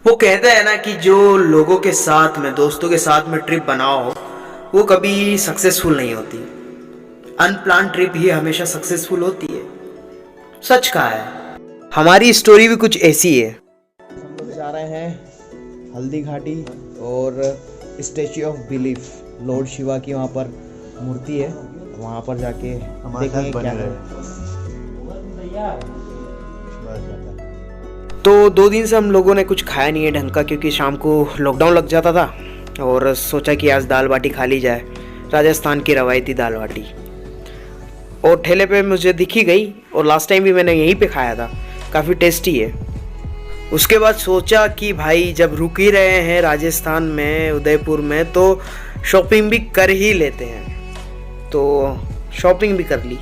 वो कहते हैं ना कि जो लोगों के साथ में दोस्तों के साथ में ट्रिप बनाओ वो कभी सक्सेसफुल नहीं होती। अनप्लान ट्रिप ही हमेशा सक्सेसफुल होती है। सच कहा है। हमारी स्टोरी भी कुछ ऐसी है। हम लोग जा रहे हैं हल्दी घाटी और statue of belief Lord Shiva की वहाँ पर मूर्ति है, वहाँ पर जाके देखेंगे क्या तो 2 दिन से हम लोगों ने कुछ खाया नहीं है ढंग का, क्योंकि शाम को लॉकडाउन लग जाता था और सोचा कि आज दाल बाटी खा ली जाए, राजस्थान की रवायती दाल बाटी। और ठेले पे मुझे दिखी गई और लास्ट टाइम भी मैंने यहीं पे खाया था, काफ़ी टेस्टी है। उसके बाद सोचा कि भाई जब रुक ही रहे हैं राजस्थान में उदयपुर में तो शॉपिंग भी कर ही लेते हैं, तो शॉपिंग भी कर ली।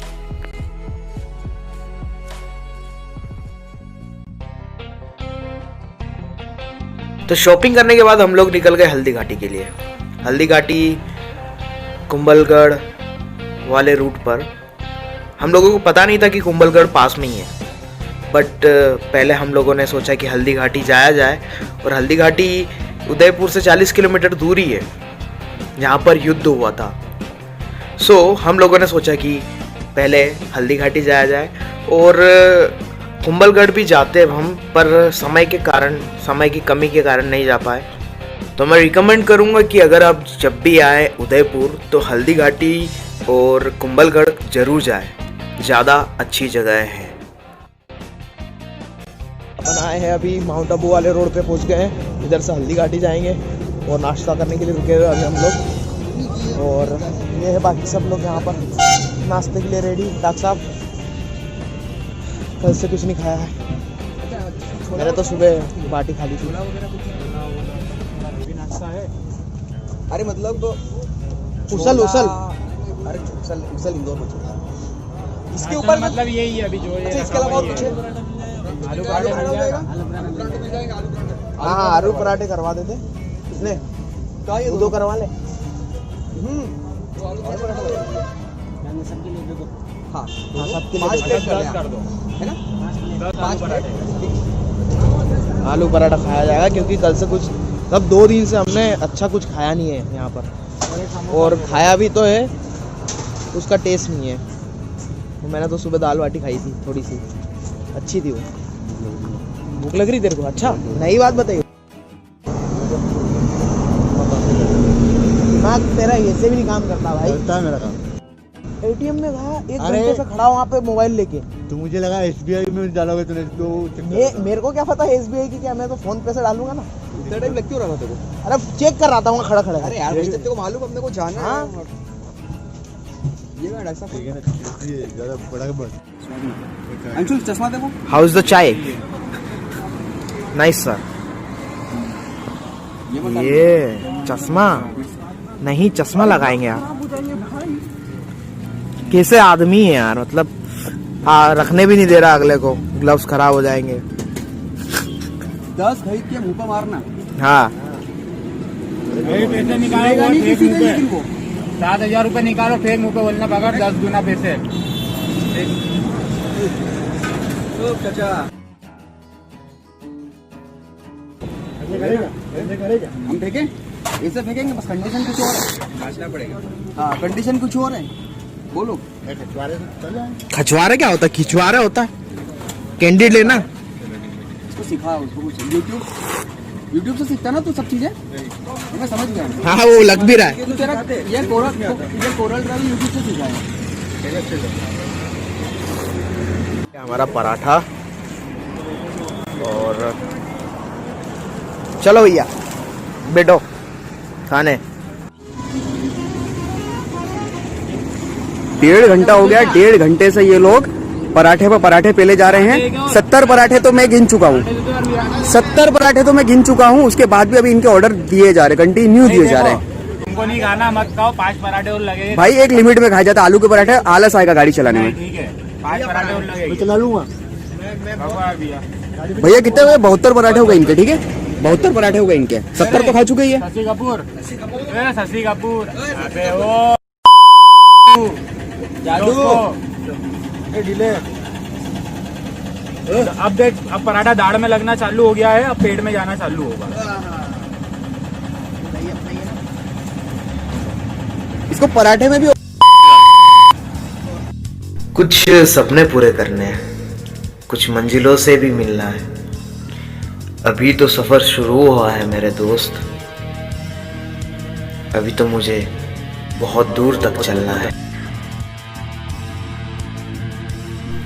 तो शॉपिंग करने के बाद हम लोग निकल गए हल्दी घाटी के लिए। हल्दी घाटी कुंभलगढ़ वाले रूट पर। हम लोगों को पता नहीं था कि कुंभलगढ़ पास में ही है, बट पहले हम लोगों ने सोचा कि हल्दी घाटी जाया जाए, और हल्दी घाटी उदयपुर से 40 किलोमीटर दूरी है जहाँ पर युद्ध हुआ था। सो हम लोगों ने सोचा कि पहले हल्दी घाटी जाया जाए और कुंभलगढ़ भी जाते हम, पर समय की कमी के कारण नहीं जा पाए। तो मैं रिकमेंड करूँगा कि अगर आप जब भी आए उदयपुर तो हल्दी घाटी और कुंभलगढ़ जरूर जाए, ज़्यादा अच्छी जगह है। अपन आए हैं अभी माउंट आबू वाले रोड पे पहुंच गए हैं। इधर से हल्दी घाटी जाएंगे और नाश्ता करने के लिए रुके हुए अभी हम लोग, और ये है बाकी सब लोग यहाँ पर नाश्ते के लिए रेडी। डॉक्टर साहब कल से कुछ नहीं खाया है, मैंने तो सुबह बाटी खा ली थी। अरे मतलब उसल अरे उसल इंदौर में छोटा, इसके ऊपर मतलब यही है अभी जो अच्छा, इसके अलावा और कुछ है? आलू पराठे मिल जाएगा। हाँ आलू पराठे करवा देते कितने का, ये दो करवा ले। हाँ सबके लिए 5 प्लेट कर दो, है ना? 5 प्लेट आलू पराठा खाया जाएगा, क्योंकि कल से कुछ तब 2 दिन से हमने अच्छा कुछ खाया नहीं है यहाँ पर, और खाया भी तो है उसका टेस्ट नहीं है। तो मैंने तो सुबह दाल बाटी खाई थी, थोड़ी सी अच्छी थी वो। भूख लग रही तेरे को? अच्छा नई बात बताइए। दिमाग तेरा ऐसे भी नहीं काम करता भाई। मेरा काम एटीएम में था, 1 घंटे से खड़ा वहाँ पे मोबाइल लेके। तो मुझे लगा एसबीआई में डालोगे तूने तो मेरे को क्या पता एसबीआई की, क्या मैं तो फोन पे से डालूंगा ना। इतना टाइम लगती हो रहा था तेरे को? अरे चेक कर रहा था वहाँ खड़ा खड़ा। अरे यार भाई तेरे को मालूम अपने को जाना है। हाँ? ये मैं डाक्टर साहब ये ज्यादा बड़ा बस अंशुल चश्मा देखो। हाउ इज द चाय? Nice sir. ये चश्मा नहीं, चश्मा लगाएंगे आप? कैसे आदमी है यार, मतलब रखने भी नहीं दे रहा अगले को, ग्लव्स खराब हो जाएंगे। 10 खरीद के मुंह पे मारना। हाँ पैसे निकालेगा नहीं किसी से, लेकिन वो 7,000 रुपए निकालो फिर मुंह पे बोलना बगैर 10 गुना पैसे। हम फेंके ऐसे फेंकेंगे, बस कंडीशन कुछ और है, नाचना पड़ेगा। हाँ कंडीशन कुछ और है, बोलो। खचवारा क्या होता है? खिचवारा होता है, कैंडिड लेना। इसको सिखा, उसको कुछ यूट्यूब से सीखता ना तू सब चीजें, मैं समझ गया। हाँ वो लग भी रहा है। तू तेरा ये कोरल ड्राइव यूट्यूब से सीखा है। हमारा पराठा, और चलो भैया बैठो खाने। 1.5 घंटा हो गया, 1.5 घंटे से ये लोग पराठे पर पराठे पेले जा रहे हैं। 70 पराठे तो मैं गिन चुका हूँ, 70 पराठे तो मैं गिन चुका हूँ। उसके बाद भी अभी इनके ऑर्डर दिए जा रहे, कंटिन्यू दिए जा रहे हैं। तुमको नहीं खाना मत खाओ, 5 पराठे और लगेंगे भाई एक लिमिट में खाया जाता है। आलू के पराठे आलस आएगा गाड़ी चलाने में। ठीक है, 5 पराठे और लगेंगे। चला लूंगा भैया कितने हुए? 72 पराठे हो गए इनके, ठीक है 72 पराठे हो गए इनके। 70 तो खा चुके ही है। शशि कपूर अबे ओ जादू डिले अब देख, अब पराठा दाढ़ में लगना चालू हो गया है, अब पेट में जाना चालू होगा। इसको पराठे में भी कुछ सपने पूरे करने हैं, कुछ मंजिलों से भी मिलना है। अभी तो सफर शुरू हुआ है मेरे दोस्त, अभी तो मुझे बहुत दूर तक चलना है।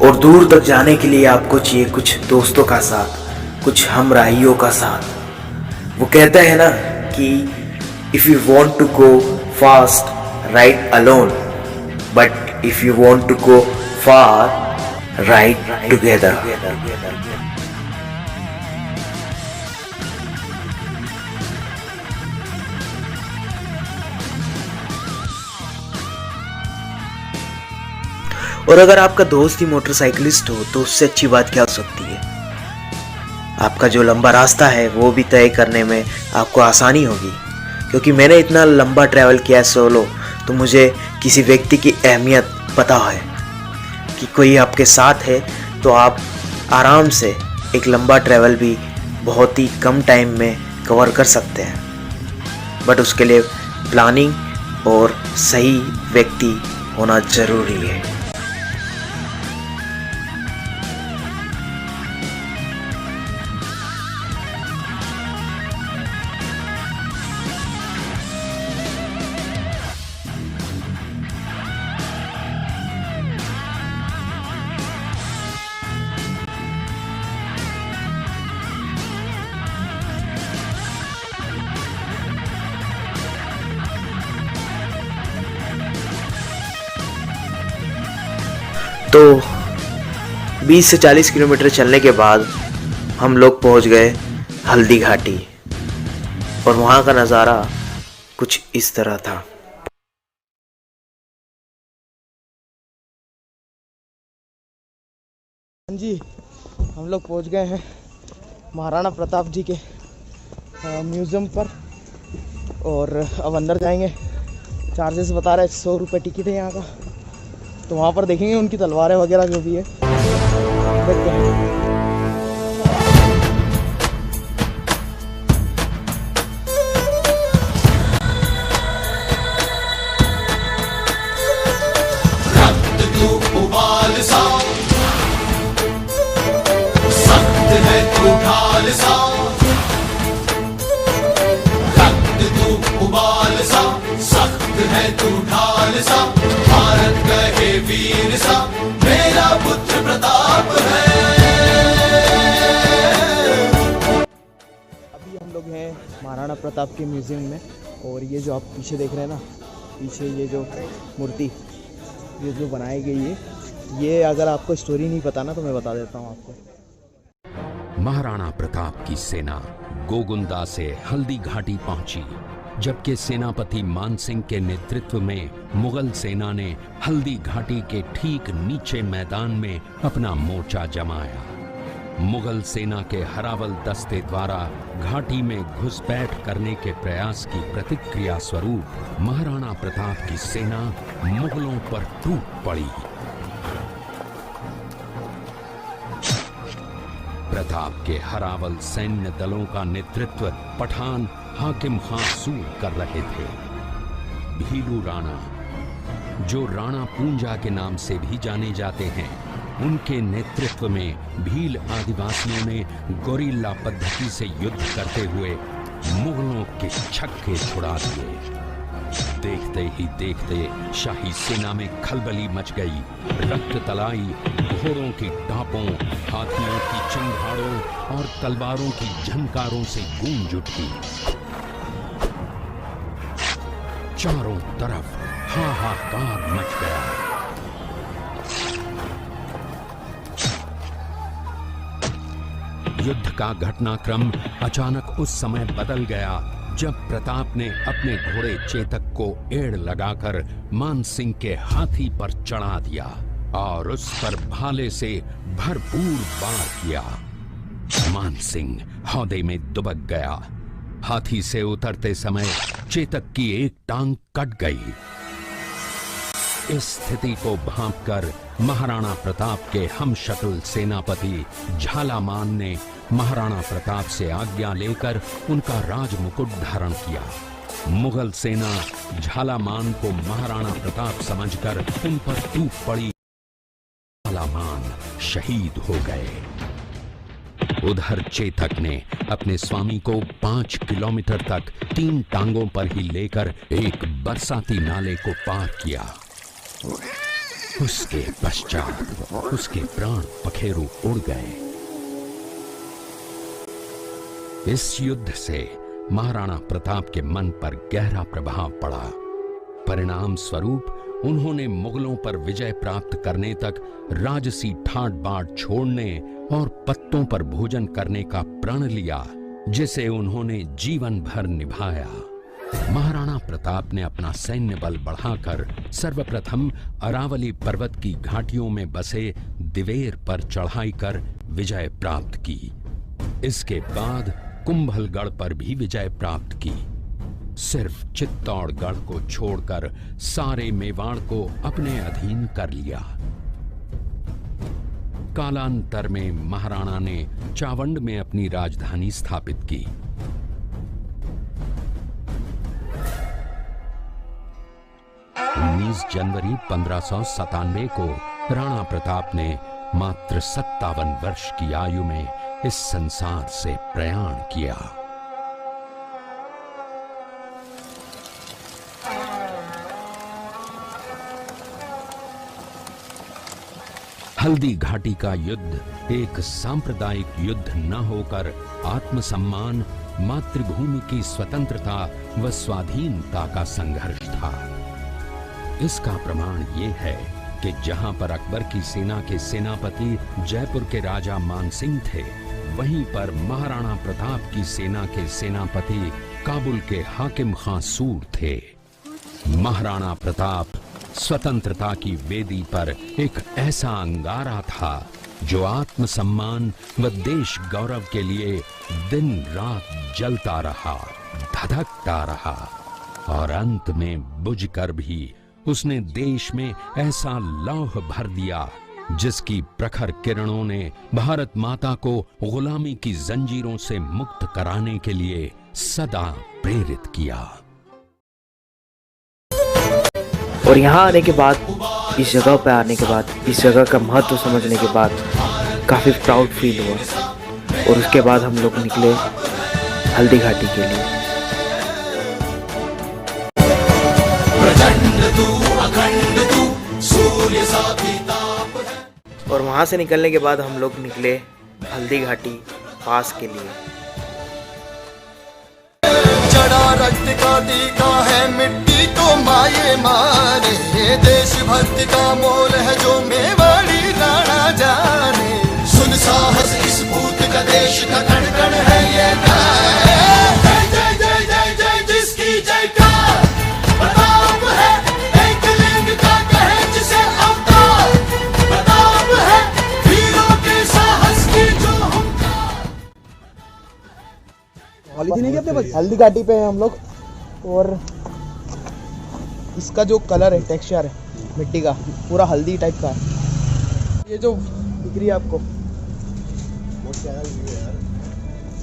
और दूर तक जाने के लिए आपको चाहिए कुछ दोस्तों का साथ, कुछ हमराहियों का साथ। वो कहते हैं ना कि if you want to go fast ride alone, but if you want to go far ride together. और अगर आपका दोस्त ही मोटरसाइकिलिस्ट हो तो उससे अच्छी बात क्या हो सकती है। आपका जो लंबा रास्ता है वो भी तय करने में आपको आसानी होगी, क्योंकि मैंने इतना लंबा ट्रैवल किया है सोलो, तो मुझे किसी व्यक्ति की अहमियत पता है कि कोई आपके साथ है तो आप आराम से एक लंबा ट्रैवल भी बहुत ही कम टाइम में कवर कर सकते हैं। बट उसके लिए प्लानिंग और सही व्यक्ति होना ज़रूरी है। तो 20 से 40 किलोमीटर चलने के बाद हम लोग पहुंच गए हल्दी घाटी, और वहां का नज़ारा कुछ इस तरह था। जी, हम लोग पहुंच गए हैं महाराणा प्रताप जी के म्यूज़ियम पर, और अब अंदर जाएंगे। चार्जेस बता रहे 100 रुपये टिकट है यहाँ का, तो वहाँ पर देखेंगे उनकी तलवारें वगैरह जो भी है, देखते हैं। भारत कहे वीर सा मेरा पुत्र प्रताप है। अभी हम लोग हैं महाराणा प्रताप के म्यूज़ियम में, और ये जो आप पीछे देख रहे हैं ना, पीछे ये जो मूर्ति ये जो बनाई गई है, ये अगर आपको स्टोरी नहीं पता ना तो मैं बता देता हूँ आपको। महाराणा प्रताप की सेना गोगुंदा से हल्दी घाटी पहुंची, जबकि सेनापति मानसिंह के नेतृत्व में मुगल सेना ने हल्दी घाटी के ठीक नीचे मैदान में अपना मोर्चा जमाया। मुगल सेना के हरावल दस्ते द्वारा घाटी में घुसपैठ करने के प्रयास की प्रतिक्रिया स्वरूप महाराणा प्रताप की सेना मुगलों पर टूट पड़ी। प्रताप के हरावल सैन्य दलों का नेतृत्व पठान हाकिम खां सूर कर रहे थे। भीलू राणा, जो राणा पूंजा के नाम से भी जाने जाते हैं, उनके नेतृत्व में भील आदिवासियों ने गोरिल्ला पद्धति से युद्ध करते हुए मुगलों के छक्के छुड़ा दिए। देखते ही देखते शाही सेना में खलबली मच गई। रक्त तलाई घोड़ों की टापों, हाथियों की चिंगारों और तलवारों की झंकारों से गूंज उठी। चारों तरफ हाहाकार मच गया। युद्ध का घटनाक्रम अचानक उस समय बदल गया जब प्रताप ने अपने घोड़े चेतक को एड़ लगाकर मानसिंह के हाथी पर चढ़ा दिया और उस पर भाले से भरपूर वार किया। मानसिंह हौदे में दुबक गया। हाथी से उतरते समय चेतक की एक टांग कट गई। इस स्थिति को भांपकर महाराणा प्रताप के हमशक्ल सेनापति झालामान ने महाराणा प्रताप से आज्ञा लेकर उनका राजमुकुट धारण किया। मुगल सेना झालामान को महाराणा प्रताप समझकर उन पर टूट पड़ी। झालामान शहीद हो गए। उधर चेतक ने अपने स्वामी को 5 किलोमीटर तक 3 टांगों पर ही लेकर एक बरसाती नाले को पार किया। उसके पश्चात उसके प्राण पखेरु उड़ गए। इस युद्ध से महाराणा प्रताप के मन पर गहरा प्रभाव पड़ा। परिणाम स्वरूप उन्होंने मुगलों पर विजय प्राप्त करने तक राजसी ठाट बाट छोड़ने और पत्तों पर भोजन करने का प्रण लिया, जिसे उन्होंने जीवन भर निभाया। महाराणा प्रताप ने अपना सैन्य बल बढ़ाकर सर्वप्रथम अरावली पर्वत की घाटियों में बसे दिवेर पर चढ़ाई कर विजय प्राप्त की। इसके बाद कुंभलगढ़ पर भी विजय प्राप्त की। सिर्फ चित्तौड़गढ़ को छोड़कर सारे मेवाड़ को अपने अधीन कर लिया। कालांतर में महाराणा ने चावंड में अपनी राजधानी स्थापित की। 19 जनवरी 1597 को राणा प्रताप ने मात्र 57 वर्ष की आयु में इस संसार से प्रयाण किया। हल्दी घाटी का युद्ध एक सांप्रदायिक युद्ध न होकर आत्मसम्मान, मातृभूमि की स्वतंत्रता व स्वाधीनता का संघर्ष था। इसका प्रमाण ये है कि जहां पर अकबर की सेना के सेनापति जयपुर के राजा मानसिंह थे, वहीं पर महाराणा प्रताप की सेना के सेनापति काबुल के हाकिम खां सूर थे। महाराणा प्रताप स्वतंत्रता की वेदी पर एक ऐसा अंगारा था जो आत्मसम्मान व देश गौरव के लिए दिन रात जलता रहा, धधकता रहा और अंत में बुझकर भी उसने देश में ऐसा लौह भर दिया जिसकी प्रखर किरणों ने भारत माता को गुलामी की जंजीरों से मुक्त कराने के लिए सदा प्रेरित किया। और यहाँ आने के बाद, इस जगह पे आने के बाद, इस जगह का महत्व समझने के बाद काफ़ी प्राउड फील हुआ। और उसके बाद हम लोग निकले हल्दी घाटी के लिए। और वहाँ से निकलने के बाद हम लोग निकले हल्दी घाटी पास के लिए। जड़ा रक्त का टीका है, मिट्टी को माये मारे, देशभक्ति का मोल है जो मेवाड़ी राणा जाने। सुन साहस इस पूत का, देश का कण कण है ये जय जय जय जय जय जिसकी जयकार प्रताप है, एक लिंग का कहे जिसे अवतार प्रताप है, वीरों के साहस की जो हुंकार। पॉलीथीन है क्या अपने पास? हल्दी घाटी पे हैं हम लोग और इसका जो कलर है, टेक्सचर है मिट्टी का, पूरा हल्दी टाइप का है। ये जो दिख रही है आपको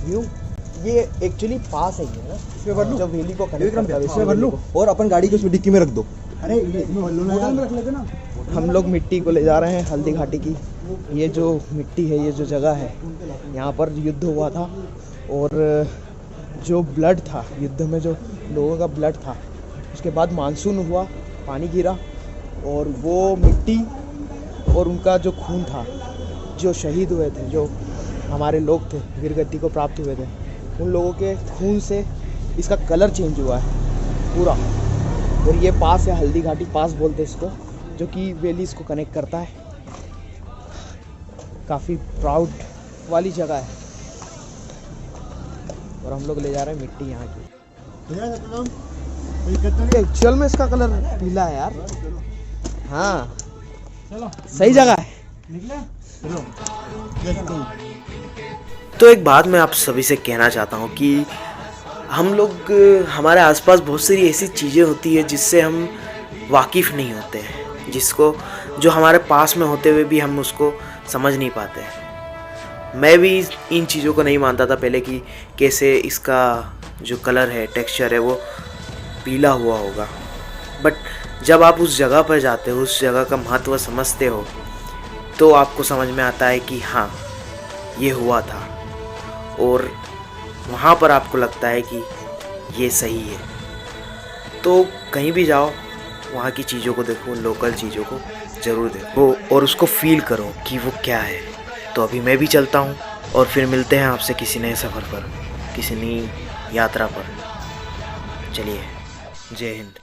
व्यू, ये एक्चुअली पास है ये ना, जो वैली को कनेक्ट करता है इसमें भर लो और अपन गाड़ी को उसमें डिक्की में रख दो। अरे होटल में रख लेते ना। हम लोग मिट्टी को ले जा रहे हैं हल्दी घाटी की। ये जो मिट्टी है, ये जो जगह है, यहाँ पर युद्ध हुआ था और जो ब्लड था युद्ध में, जो लोगों का ब्लड था, उसके बाद मानसून हुआ, पानी गिरा और वो मिट्टी और उनका जो खून था, जो शहीद हुए थे, जो हमारे लोग थे, वीरगति को प्राप्त हुए थे, उन लोगों के खून से इसका कलर चेंज हुआ है पूरा। और ये पास है हल्दी घाटी, पास बोलते हैं इसको, जो कि वैली इसको कनेक्ट करता है। काफ़ी प्राउड वाली जगह है। और हम लोग ले जा रहे हैं मिट्टी यहाँ की। एक्चुअल में इसका कलर पीला है यार। हाँ, सही जगह है। तो एक बात मैं आप सभी से कहना चाहता हूँ कि हम लोग, हमारे आसपास बहुत सारी ऐसी चीज़ें होती है जिससे हम वाकिफ़ नहीं होते हैं। जिसको जो हमारे पास में होते हुए भी हम उसको समझ नहीं पाते हैं। मैं भी इन चीज़ों को नहीं मानता था पहले कि कैसे इसका जो कलर है, टेक्सचर है, वो पीला हुआ होगा। बट जब आप उस जगह पर जाते हो, उस जगह का महत्व समझते हो, तो आपको समझ में आता है कि हाँ, ये हुआ था, और वहाँ पर आपको लगता है कि ये सही है। तो कहीं भी जाओ, वहाँ की चीज़ों को देखो, लोकल चीज़ों को ज़रूर देखो और उसको फील करो कि वो क्या है। तो अभी मैं भी चलता हूँ और फिर मिलते हैं आपसे किसी नए सफ़र पर, किसी नई यात्रा पर। चलिए, जय हिंद।